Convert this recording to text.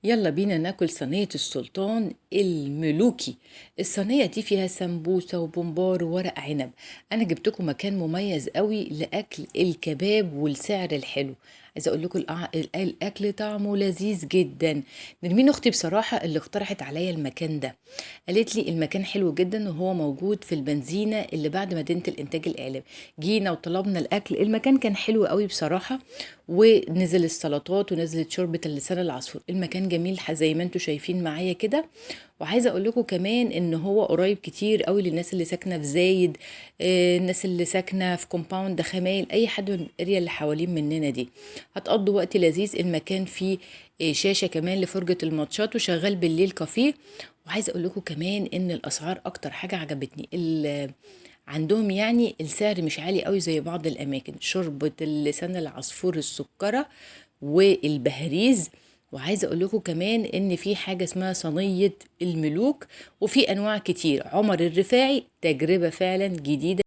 يلا بينا ناكل صينية السلطان الملوكي. الصينية دي فيها سمبوسة وبمبار وورق عنب. انا جبتكم مكان مميز قوي لاكل الكباب والسعر الحلو. عايزه اقول لكم الاكل طعمه لذيذ جدا. نرمين اختي بصراحة اللي اقترحت عليا المكان ده، قالت لي المكان حلو جدا وهو موجود في البنزينة اللي بعد مدينة الانتاج الاعلامي. جينا وطلبنا الاكل، المكان كان حلو قوي بصراحة، ونزل السلطات ونزلت شوربة اللسان العصفور. المكان جميل زي ما انتوا شايفين معايا كده. وعايزه اقول لكم كمان ان هو قريب كتير قوي للناس اللي ساكنه في زايد، الناس اللي ساكنه في كومباوند خمايل، اي حد من الاريا اللي حوالين مننا دي هتقضوا وقت لذيذ. المكان فيه شاشه كمان لفرجه الماتشات، وشغال بالليل كافيه. وعايزه اقول لكم كمان ان الاسعار اكتر حاجه عجبتني، عندهم يعني السعر مش عالي قوي زي بعض الاماكن. شوربة اللسان العصفور السكرة والبهاريز. وعايزه اقول لكم كمان ان في حاجه اسمها صينيه الملوك، وفي انواع كتير. عمر الرفاعي تجربه فعلا جديده.